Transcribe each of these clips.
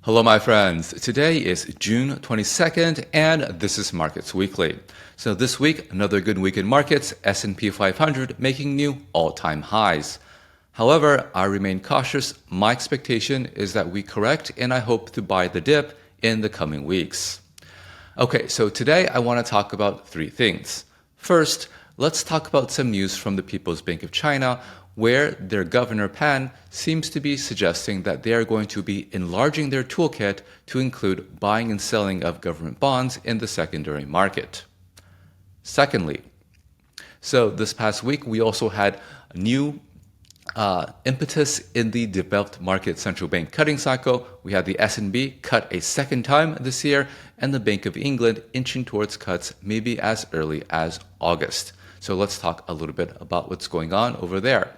Hello, my friends. Today is June 22nd, and this is Markets Weekly. So this week, another good week in markets, S&P 500 making new all-time highs. However, I remain cautious. My expectation is that we correct, and I hope to buy the dip in the coming weeks. Okay, so today I want to talk about three things. First, let's talk about some news from the People's Bank of China, where their Governor Pan seems to be suggesting that they are going to be enlarging their toolkit to include buying and selling of government bonds in the secondary market. Secondly, so this past week we also had a new impetus in the developed market central bank cutting cycle. We had the S&P cut a second time this year, and the Bank of England inching towards cuts maybe as early as August. So let's talk a little bit about what's going on over there.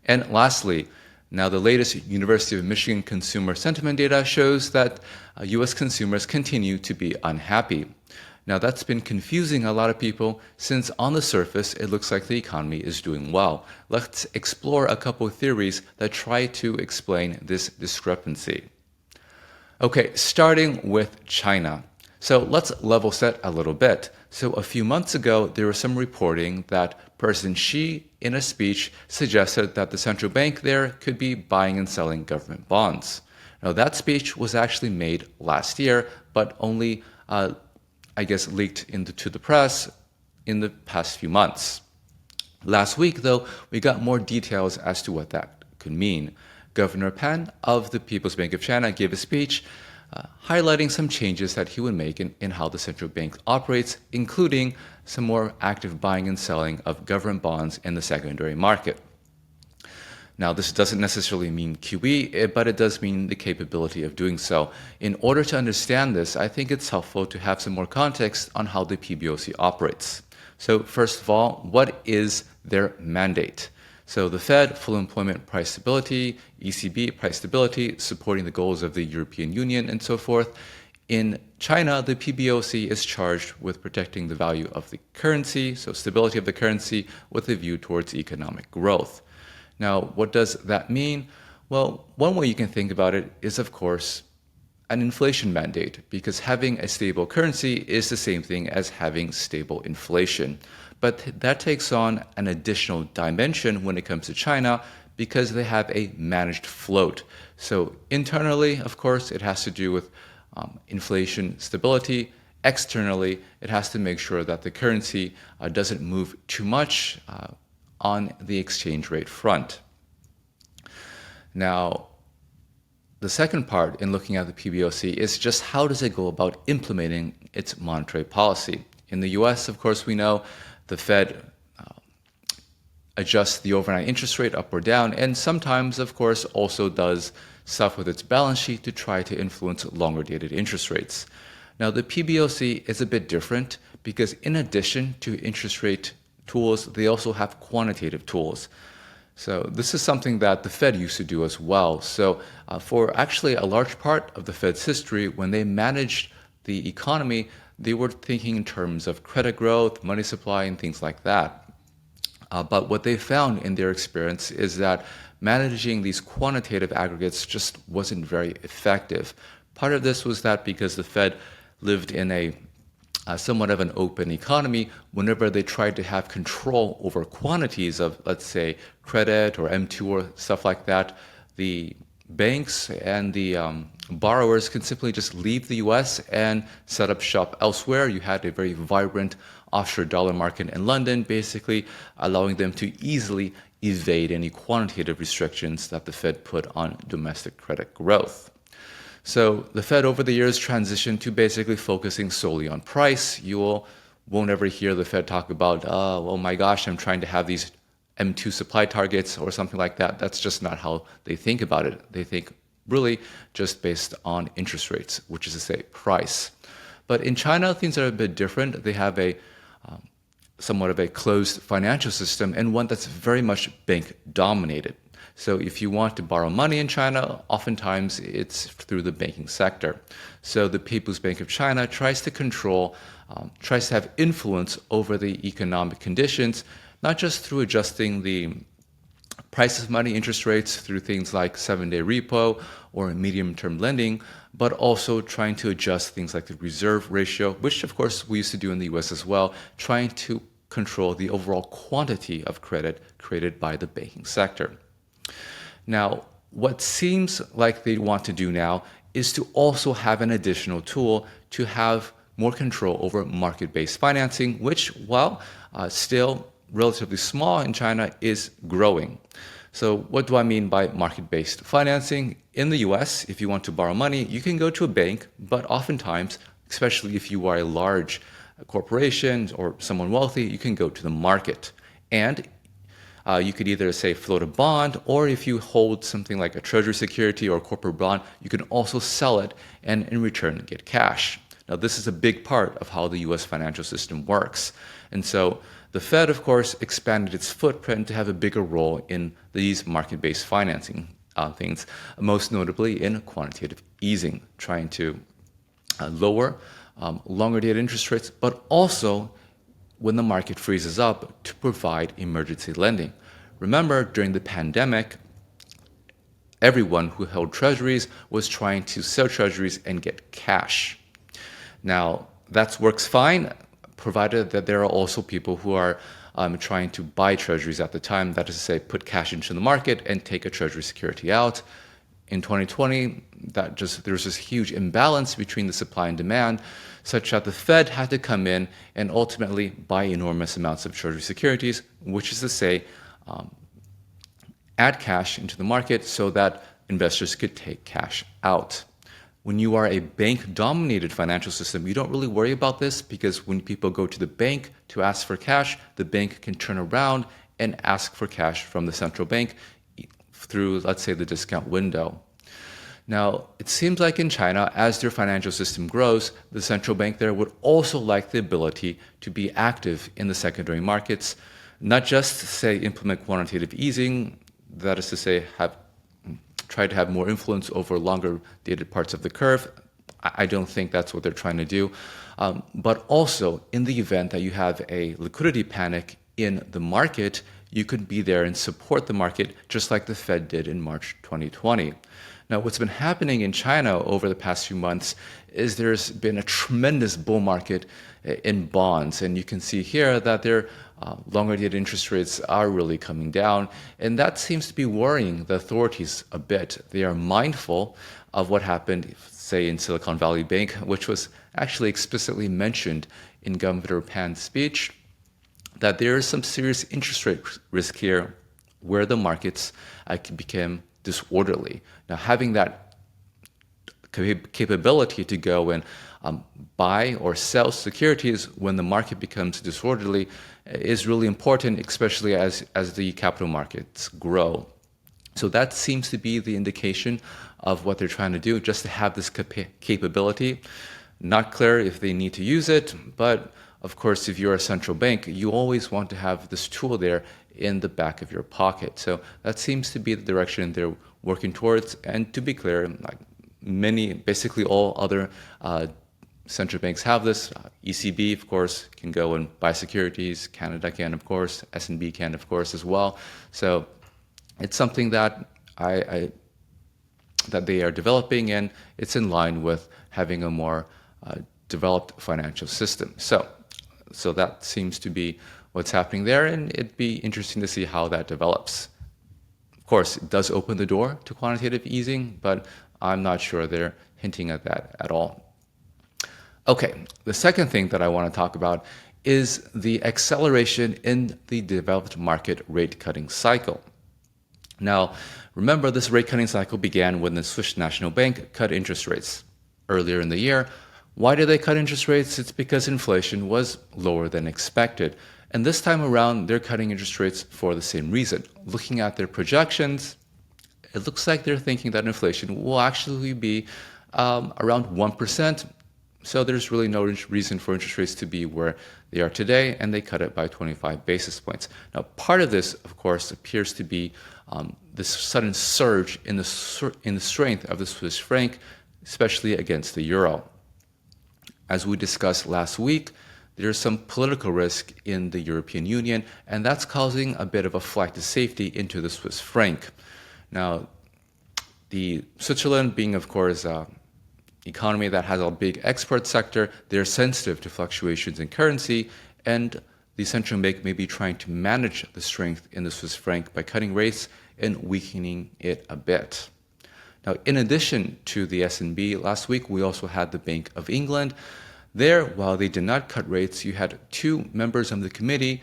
And lastly, now the latest University of Michigan consumer sentiment data shows that U.S. consumers continue to be unhappy. Now that's been confusing a lot of people since on the surface it looks like the economy is doing well. Let's explore a couple of theories that try to explain this discrepancy. Okay, starting with China. So let's level set a little bit. So a few months ago, there was some reporting that President Xi, in a speech, suggested that the central bank there could be buying and selling government bonds. Now that speech was actually made last year, but only, leaked to the press in the past few months. Last week, though, we got more details as to what that could mean. Governor Pan of the People's Bank of China gave a speech highlighting some changes that he would make in how the central bank operates, including some more active buying and selling of government bonds in the secondary market. Now, this doesn't necessarily mean QE, but it does mean the capability of doing so. In order to understand this, I think it's helpful to have some more context on how the PBOC operates. So first of all, what is their mandate? So the Fed, full employment price stability, ECB, price stability, supporting the goals of the European Union, and so forth. In China, the PBOC is charged with protecting the value of the currency, so stability of the currency with a view towards economic growth. Now, what does that mean? Well, one way you can think about it is, of course, an inflation mandate, because having a stable currency is the same thing as having stable inflation. But that takes on an additional dimension when it comes to China because they have a managed float. So internally, of course, it has to do with inflation stability. Externally, it has to make sure that the currency doesn't move too much on the exchange rate front. Now, the second part in looking at the PBOC is just how does it go about implementing its monetary policy. In the US, of course, we know the Fed adjusts the overnight interest rate up or down, and sometimes, of course, also does stuff with its balance sheet to try to influence longer dated interest rates. Now, the PBOC is a bit different because in addition to interest rate tools, they also have quantitative tools. So this is something that the Fed used to do as well. So for actually a large part of the Fed's history, when they managed the economy, they were thinking in terms of credit growth, money supply, and things like that. But what they found in their experience is that managing these quantitative aggregates just wasn't very effective. Part of this was that because the Fed lived in a somewhat of an open economy, whenever they tried to have control over quantities of, let's say, credit or M2 or stuff like that, the banks and the borrowers can simply just leave the US and set up shop elsewhere. You had a very vibrant offshore dollar market in London, basically allowing them to easily evade any quantitative restrictions that the Fed put on domestic credit growth. So the Fed over the years transitioned to basically focusing solely on price. You won't ever hear the Fed talk about, oh my gosh, I'm trying to have these M2 supply targets or something like that. That's just not how they think about it. They think really just based on interest rates, which is to say price. But in China, things are a bit different. They have a somewhat of a closed financial system and one that's very much bank dominated. So if you want to borrow money in China, oftentimes it's through the banking sector. So the People's Bank of China tries to control, tries to have influence over the economic conditions, not just through adjusting the price of money interest rates through things like 7-day repo or medium-term lending, but also trying to adjust things like the reserve ratio, which of course we used to do in the US as well, trying to control the overall quantity of credit created by the banking sector. Now, what seems like they want to do now is to also have an additional tool to have more control over market-based financing, which, while still relatively small in China, is growing. So what do I mean by market-based financing? In the US, if you want to borrow money, you can go to a bank, but oftentimes, especially if you are a large corporation or someone wealthy, you can go to the market. And you could either say float a bond, or if you hold something like a treasury security or a corporate bond, you can also sell it and in return get cash. Now, this is a big part of how the US financial system works. And so the Fed, of course, expanded its footprint to have a bigger role in these market-based financing things, most notably in quantitative easing, trying to lower longer-dated interest rates, but also when the market freezes up to provide emergency lending. Remember, during the pandemic, everyone who held treasuries was trying to sell treasuries and get cash. Now, that works fine, provided that there are also people who are trying to buy treasuries at the time, that is to say, put cash into the market and take a treasury security out. In 2020, there's this huge imbalance between the supply and demand, such that the Fed had to come in and ultimately buy enormous amounts of treasury securities, which is to say, add cash into the market so that investors could take cash out. When you are a bank-dominated financial system, you don't really worry about this, because when people go to the bank to ask for cash, the bank can turn around and ask for cash from the central bank through, let's say, the discount window. Now, it seems like in China, as their financial system grows, the central bank there would also like the ability to be active in the secondary markets, not just, say, implement quantitative easing, that is to say, try to have more influence over longer dated parts of the curve. I don't think that's what they're trying to do. But also, in the event that you have a liquidity panic in the market, you could be there and support the market just like the Fed did in March 2020. Now, what's been happening in China over the past few months is there's been a tremendous bull market in bonds. And you can see here that their longer-dated interest rates are really coming down. And that seems to be worrying the authorities a bit. They are mindful of what happened, say, in Silicon Valley Bank, which was actually explicitly mentioned in Governor Pan's speech, that there is some serious interest rate risk here where the markets can become disorderly. Now, having that capability to go and buy or sell securities when the market becomes disorderly is really important, especially as the capital markets grow. So that seems to be the indication of what they're trying to do, just to have this capability. Not clear if they need to use it, but of course, if you're a central bank, you always want to have this tool there in the back of your pocket. So that seems to be the direction they're working towards. And to be clear, like basically all other central banks have this. ECB, of course, can go and buy securities. Canada can, of course. S&B can, of course, as well. So it's something that that they are developing, and it's in line with having a more developed financial system. So that seems to be what's happening there, and it'd be interesting to see how that develops. Of course, it does open the door to quantitative easing, but I'm not sure they're hinting at that at all. Okay, the second thing that I want to talk about is the acceleration in the developed market rate cutting cycle. Now, remember, this rate cutting cycle began when the Swiss National Bank cut interest rates earlier in the year. Why did they cut interest rates? It's because inflation was lower than expected. And this time around, they're cutting interest rates for the same reason. Looking at their projections, it looks like they're thinking that inflation will actually be around 1%. So there's really no reason for interest rates to be where they are today, and they cut it by 25 basis points. Now, part of this, of course, appears to be this sudden surge in the strength of the Swiss franc, especially against the euro. As we discussed last week, there's some political risk in the European Union, and that's causing a bit of a flight to safety into the Swiss franc. Now, the Switzerland being, of course, economy that has a big export sector, they're sensitive to fluctuations in currency, and the central bank may be trying to manage the strength in the Swiss franc by cutting rates and weakening it a bit. Now, in addition to the S&B, last week we also had the Bank of England. There, while they did not cut rates, you had two members of the committee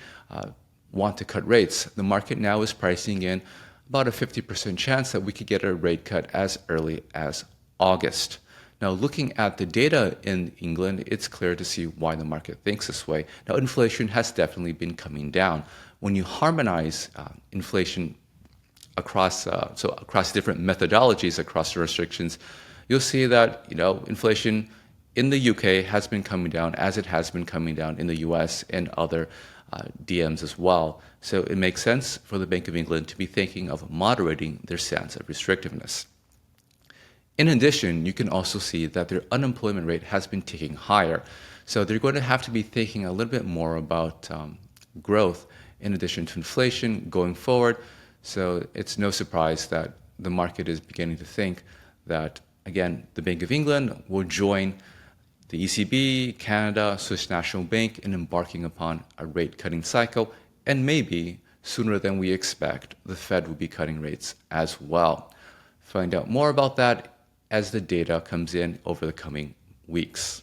want to cut rates. The market now is pricing in about a 50% chance that we could get a rate cut as early as August. Now, looking at the data in England, it's clear to see why the market thinks this way. Now, inflation has definitely been coming down. When you harmonize inflation across different methodologies across jurisdictions, you'll see that inflation in the UK has been coming down as it has been coming down in the US and other DMs as well. So it makes sense for the Bank of England to be thinking of moderating their stance of restrictiveness. In addition, you can also see that their unemployment rate has been ticking higher. So they're going to have to be thinking a little bit more about growth in addition to inflation going forward. So it's no surprise that the market is beginning to think that, again, the Bank of England will join the ECB, Canada, Swiss National Bank in embarking upon a rate-cutting cycle, and maybe sooner than we expect, the Fed will be cutting rates as well. Find out more about that as the data comes in over the coming weeks.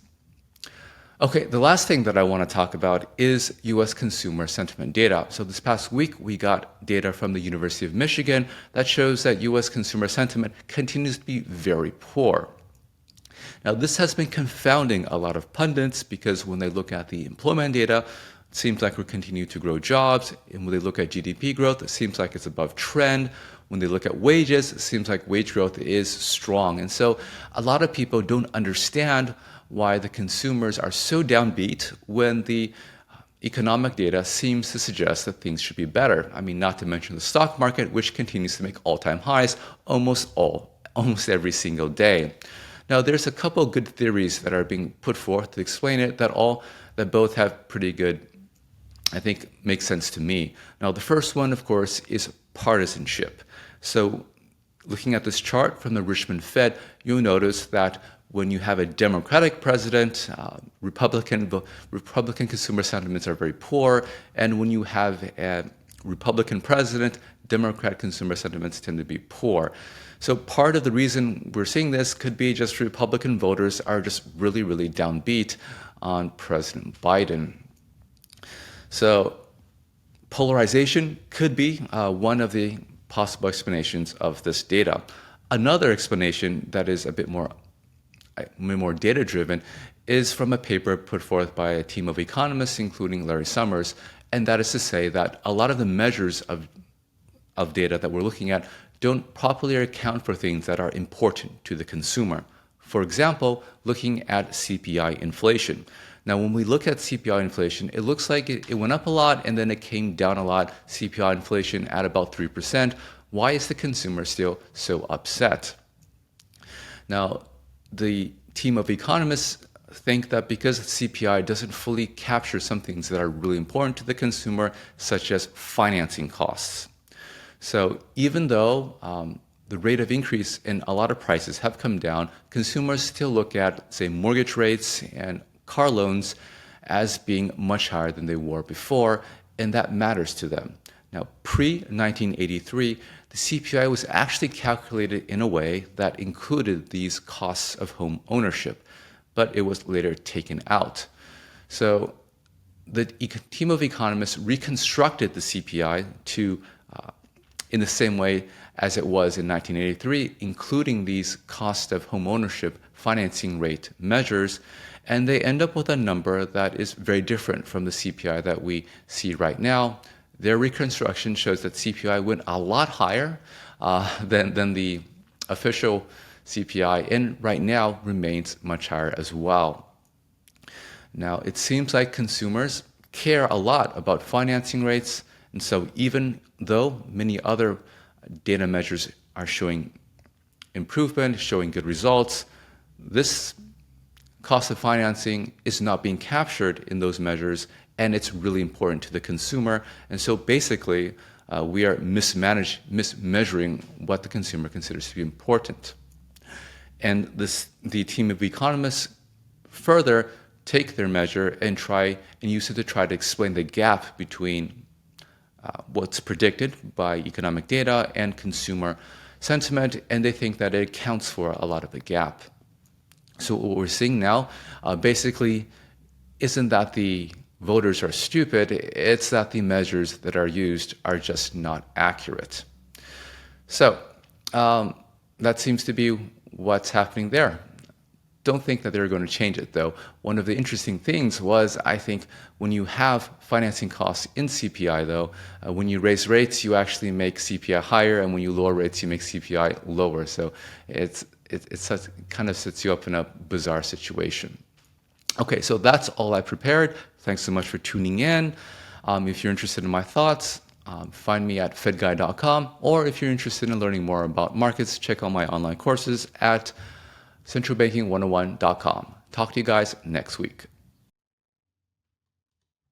Okay, the last thing that I want to talk about is U.S. consumer sentiment data. So this past week, we got data from the University of Michigan that shows that U.S. consumer sentiment continues to be very poor. Now, this has been confounding a lot of pundits because when they look at the employment data, it seems like we continue to grow jobs. And when they look at GDP growth, it seems like it's above trend. When they look at wages, it seems like wage growth is strong. And so a lot of people don't understand why the consumers are so downbeat when the economic data seems to suggest that things should be better. I mean, not to mention the stock market, which continues to make all-time highs almost every single day. Now, there's a couple of good theories that are being put forth to explain it that both have pretty good, I think, make sense to me. Now, the first one, of course, is partisanship. So looking at this chart from the Richmond Fed, you'll notice that when you have a Democratic president, Republican consumer sentiments are very poor, and when you have a Republican president, Democrat consumer sentiments tend to be poor. So part of the reason we're seeing this could be just Republican voters are just really, really downbeat on President Biden. So polarization could be one of the possible explanations of this data. Another explanation that is a bit more data-driven is from a paper put forth by a team of economists, including Larry Summers, and that is to say that a lot of the measures of data that we're looking at don't properly account for things that are important to the consumer. For example, looking at CPI inflation. Now, when we look at CPI inflation, it looks like it went up a lot and then it came down a lot, CPI inflation at about 3%. Why is the consumer still so upset? Now, the team of economists think that because CPI doesn't fully capture some things that are really important to the consumer, such as financing costs. So even though the rate of increase in a lot of prices have come down, consumers still look at, say, mortgage rates and car loans as being much higher than they were before, and that matters to them. Now, pre-1983, the CPI was actually calculated in a way that included these costs of home ownership, but it was later taken out. So the team of economists reconstructed the CPI to in the same way as it was in 1983, including these cost of home ownership financing rate measures, and they end up with a number that is very different from the CPI that we see right now. Their reconstruction shows that CPI went a lot higher than the official CPI, and right now remains much higher as well. Now, it seems like consumers care a lot about financing rates, and so even though many other data measures are showing improvement, showing good results, this cost of financing is not being captured in those measures, and it's really important to the consumer. And so basically, we are mismeasuring what the consumer considers to be important. And the team of economists further take their measure and use it to try to explain the gap between what's predicted by economic data and consumer sentiment, and they think that it accounts for a lot of the gap. So what we're seeing now basically isn't that the voters are stupid, it's that the measures that are used are just not accurate. So that seems to be what's happening there. Don't think that they're going to change it, though. One of the interesting things was, I think, when you have financing costs in CPI, though, when you raise rates, you actually make CPI higher, and when you lower rates, you make CPI lower. So it kind of sets you up in a bizarre situation. Okay, so that's all I prepared. Thanks so much for tuning in. If you're interested in my thoughts, find me at fedguy.com, or if you're interested in learning more about markets, check out my online courses at centralbanking101.com. Talk to you guys next week.